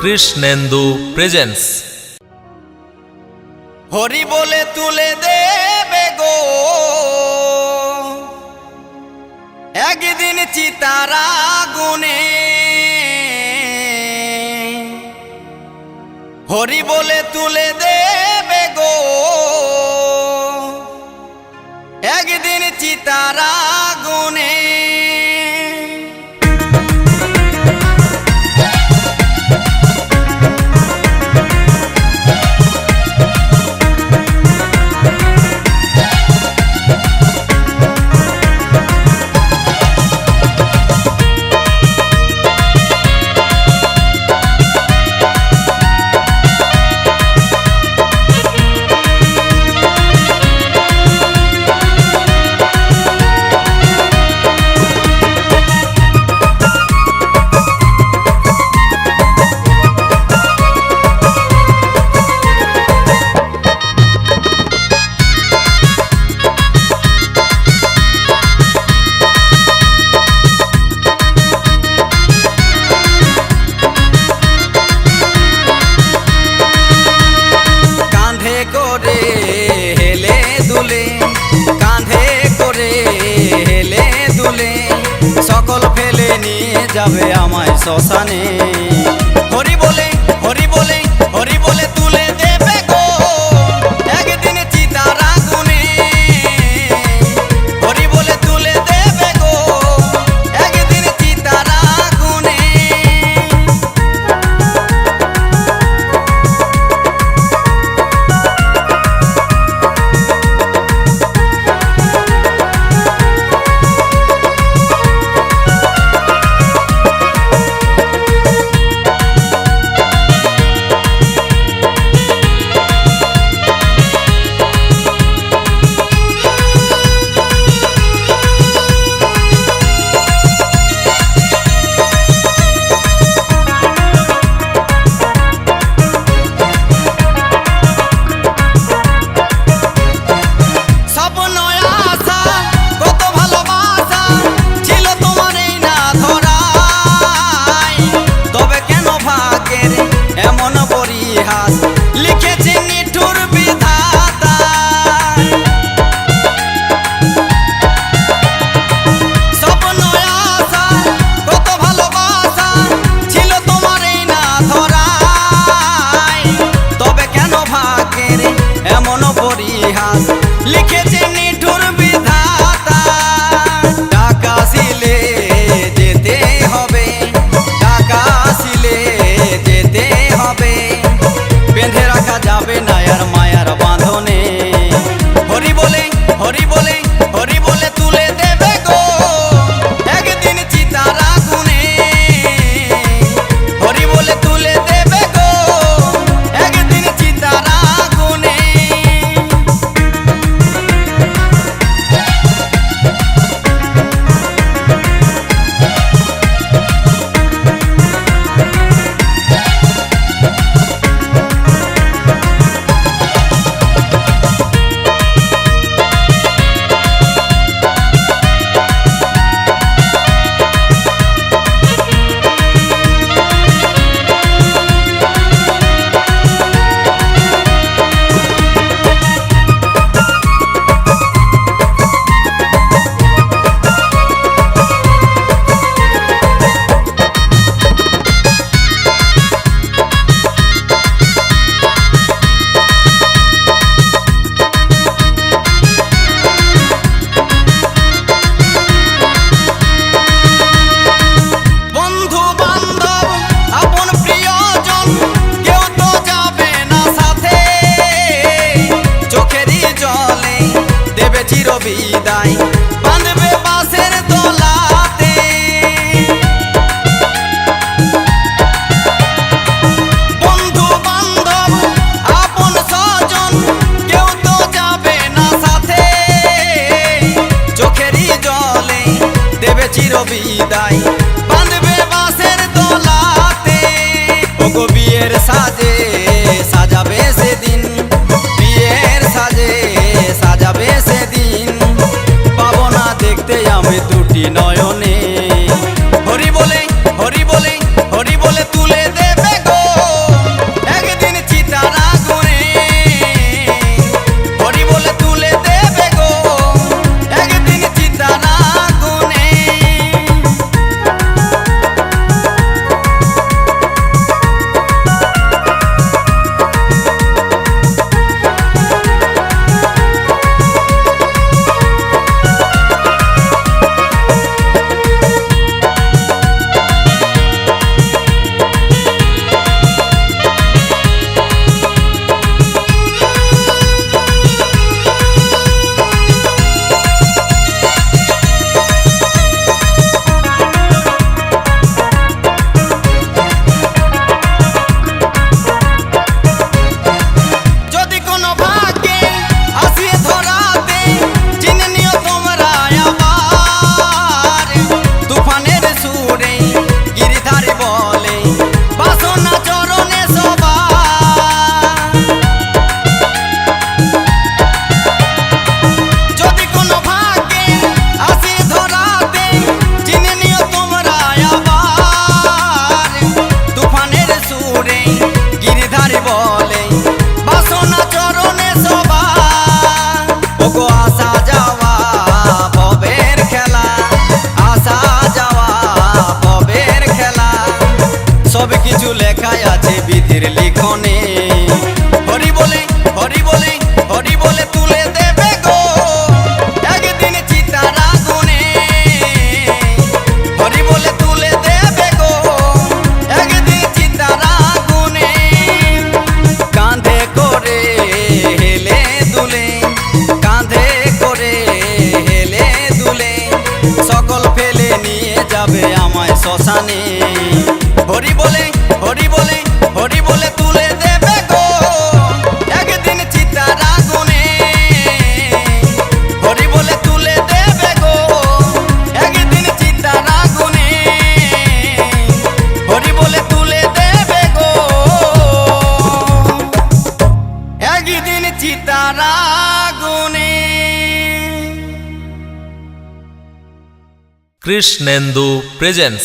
Krishnendu presence. Hari বলে তুলে দেবে গো একদিন চিতার আগুনে, হরি বলে তুলে দেবে গো একদিন চিতার আগুনে। সকল ফেলে নিয়ে যাবে আমায় শ্মশানে, হরি বলে হরি বলে হরি বলে তুলে দেবে গো একদিন চিতার আগুনে, হরি বলে তুলে দেবে গো একদিন চিতার আগুনে। লিখেছে নিঠুর বিধাতা, স্বপ্ন আশা কত ভালোবাসা ছিল তোমার এই না ধরায়, তবে কেন ভাগ্যের এমন পরিহাস লিখেছে নিঠুর বিধাতা। টাকা আসিলে যেতে হবে, টাকা আসিলে যেতে হবে, বেঁধে রাখা যাবে না আর মায়ার বাঁধনে, হরি বলে হরি বলে হরি বলে তুলে দেবে গো একদিন চিতার আগুনে, হরি বলে তুলে দেবে গো একদিন চিতার আগুনে। বিদায় বাঁধবে বাঁশের দোলাতে, বন্ধু বান্ধব আপন স্বজন কেউ তো যাবে না সাথে, চোখেরই জলে দেবে চির বিদায় বাঁধবে বাঁশের দোলাতে। ওগো বিয়ের সাজে সাজাবে সেদিন, বিয়ের সাজে সাজাবে সেদিন, পাবো না দেখতে আমি দুটি নয়নে, হরি বলে হরি বলে হরি বলে তুলে দেবে গো কিছু লেখায় আছে বিধির লিখনে। হরি বলে হরি বলে হরি বলে তুলে দেবে গো একদিন চিতার আগুনে। হরি বলে তুলে দেবে গো একদিন চিতার আগুনে। কাঁধে করে হেলে দুলে, কাঁধে করে হেলে দুলে সকল ফেলে নিয়ে যাবে আমায় শ্মশানে। হরি বলে হরি বলে হরি বলে তুলে দেবে গো একদিন চিতার আগুনে। হরি বলে তুলে দেবে গো একদিন চিতার আগুনে। হরি বলে তুলে দেবে গো একদিন চিতার আগুনে। কৃষ্ণেন্দু প্রেজেন্স।